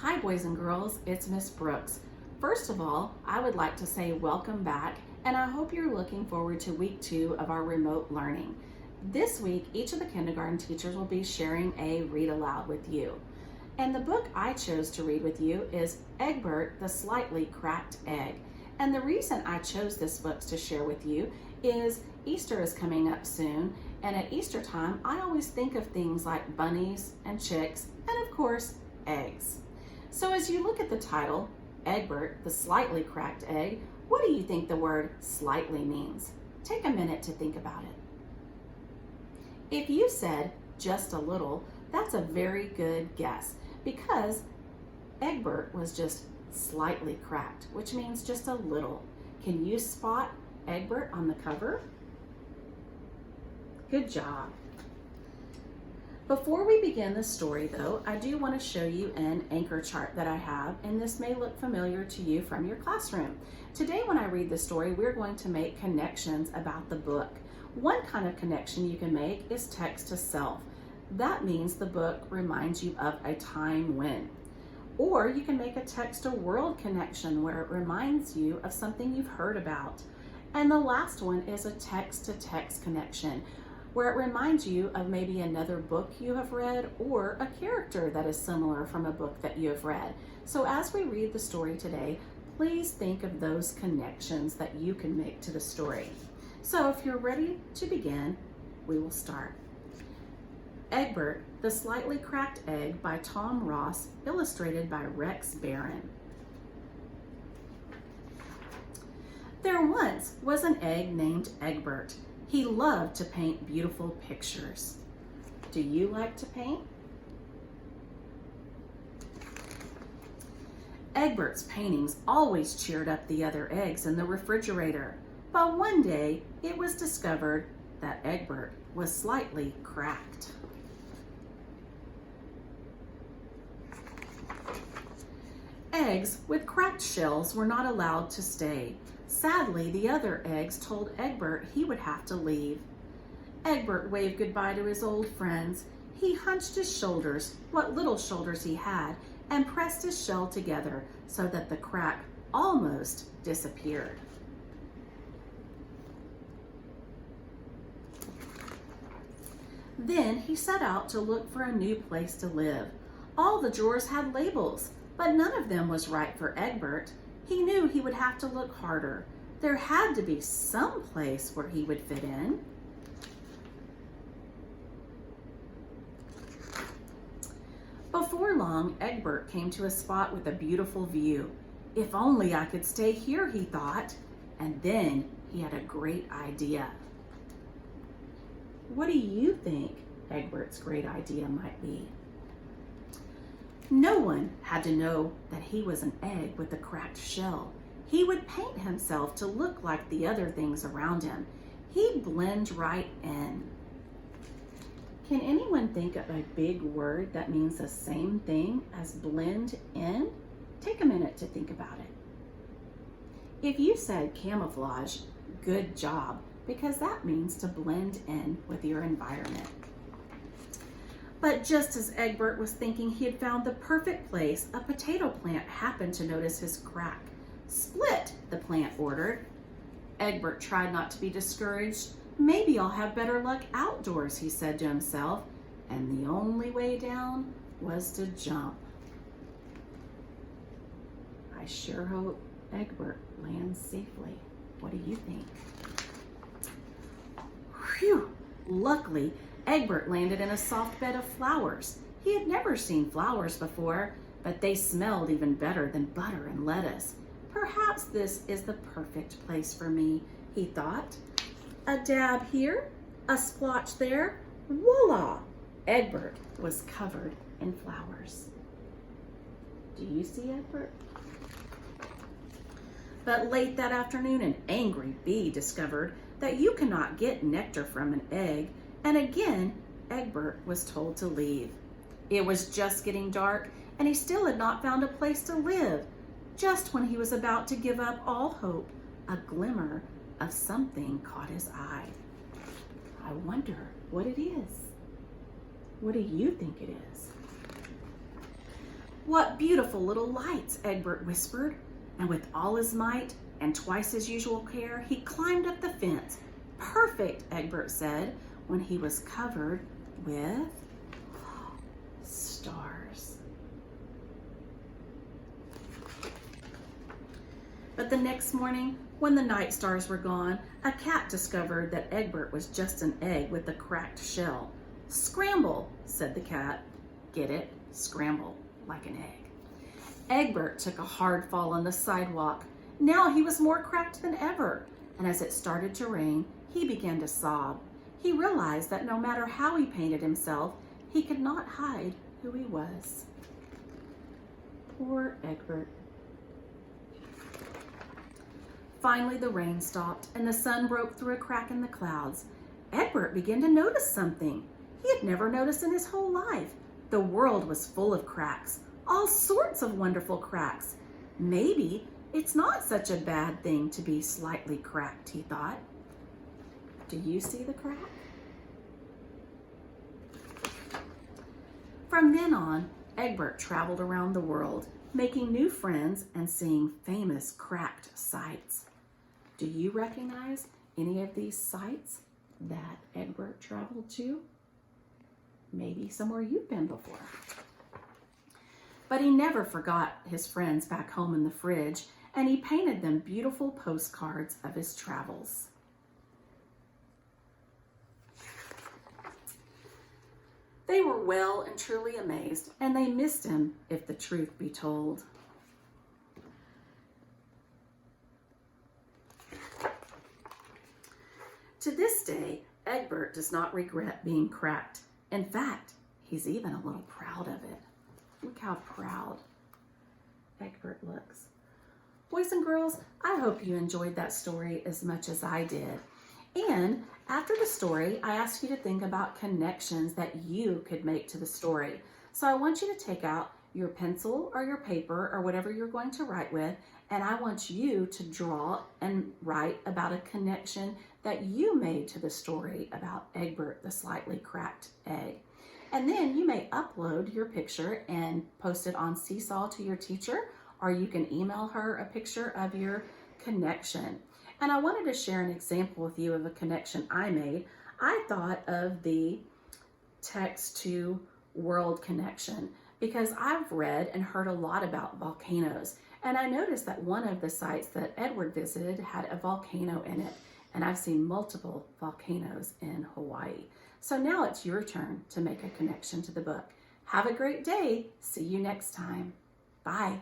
Hi boys and girls, it's Miss Brooks. First of all, I would like to say welcome back, and I hope you're looking forward to week 2 of our remote learning. This week, each of the kindergarten teachers will be sharing a read aloud with you. And the book I chose to read with you is Eggbert, the Slightly Cracked Egg. And the reason I chose this book to share with you is Easter is coming up soon, and at Easter time, I always think of things like bunnies and chicks, and of course, eggs. So as you look at the title, Eggbert, the Slightly Cracked Egg, what do you think the word slightly means? Take a minute to think about it. If you said just a little, that's a very good guess because Eggbert was just slightly cracked, which means just a little. Can you spot Eggbert on the cover? Good job. Before we begin the story though, I do want to show you an anchor chart that I have, and this may look familiar to you from your classroom. Today when I read the story, we're going to make connections about the book. One kind of connection you can make is text to self. That means the book reminds you of a time when. Or you can make a text to world connection where it reminds you of something you've heard about. And the last one is a text to text connection, where it reminds you of maybe another book you have read or a character that is similar from a book that you have read. So as we read the story today, please think of those connections that you can make to the story. So if you're ready to begin, we will start. Eggbert, the Slightly Cracked Egg by Tom Ross, illustrated by Rex Barron. There once was an egg named Eggbert. He loved to paint beautiful pictures. Do you like to paint? Egbert's paintings always cheered up the other eggs in the refrigerator, but one day it was discovered that Eggbert was slightly cracked. Eggs with cracked shells were not allowed to stay. Sadly, the other eggs told Eggbert he would have to leave. Eggbert waved goodbye to his old friends. He hunched his shoulders, what little shoulders he had, and pressed his shell together so that the crack almost disappeared. Then he set out to look for a new place to live. All the drawers had labels, but none of them was right for Eggbert. He knew he would have to look harder. There had to be some place where he would fit in. Before long, Eggbert came to a spot with a beautiful view. If only I could stay here, he thought. And then he had a great idea. What do you think Egbert's great idea might be? No one had to know that he was an egg with a cracked shell. He would paint himself to look like the other things around him. He'd blend right in. Can anyone think of a big word that means the same thing as blend in? Take a minute to think about it. If you said camouflage, good job, because that means to blend in with your environment. But just as Eggbert was thinking he had found the perfect place, a potato plant happened to notice his crack. Split, the plant ordered. Eggbert tried not to be discouraged. Maybe I'll have better luck outdoors, he said to himself, and the only way down was to jump. I sure hope Eggbert lands safely. What do you think? Phew! Luckily, Eggbert landed in a soft bed of flowers. He had never seen flowers before, but they smelled even better than butter and lettuce. Perhaps this is the perfect place for me, he thought. A dab here, a splotch there, voila! Eggbert was covered in flowers. Do you see Eggbert? But late that afternoon, an angry bee discovered that you cannot get nectar from an egg, and again, Eggbert was told to leave. It was just getting dark, and he still had not found a place to live. Just when he was about to give up all hope, a glimmer of something caught his eye. I wonder what it is. What do you think it is? "What beautiful little lights," Eggbert whispered, and with all his might and twice his usual care, he climbed up the fence. "Perfect," Eggbert said, when he was covered with stars. But the next morning, when the night stars were gone, a cat discovered that Eggbert was just an egg with a cracked shell. "Scramble," said the cat. Get it? Scramble, like an egg. Eggbert took a hard fall on the sidewalk. Now he was more cracked than ever, and as it started to rain, he began to sob. He realized that no matter how he painted himself, he could not hide who he was. Poor Eggbert. Finally, the rain stopped, and the sun broke through a crack in the clouds. Eggbert began to notice something he had never noticed in his whole life. The world was full of cracks, all sorts of wonderful cracks. Maybe it's not such a bad thing to be slightly cracked, he thought. Do you see the crack? From then on, Eggbert traveled around the world, making new friends and seeing famous cracked sights. Do you recognize any of these sights that Eggbert traveled to? Maybe somewhere you've been before. But he never forgot his friends back home in the fridge, and he painted them beautiful postcards of his travels. They were well and truly amazed, and they missed him, if the truth be told. To this day, Eggbert does not regret being cracked. In fact, he's even a little proud of it. Look how proud Eggbert looks. Boys and girls, I hope you enjoyed that story as much as I did. And after the story, I asked you to think about connections that you could make to the story. So I want you to take out your pencil or your paper or whatever you're going to write with, and I want you to draw and write about a connection that you made to the story about Eggbert, the slightly cracked egg. And then you may upload your picture and post it on Seesaw to your teacher, or you can email her a picture of your connection. And I wanted to share an example with you of a connection I made. I thought of the text to world connection because I've read and heard a lot about volcanoes. And I noticed that one of the sites that Edward visited had a volcano in it. And I've seen multiple volcanoes in Hawaii. So now it's your turn to make a connection to the book. Have a great day. See you next time. Bye.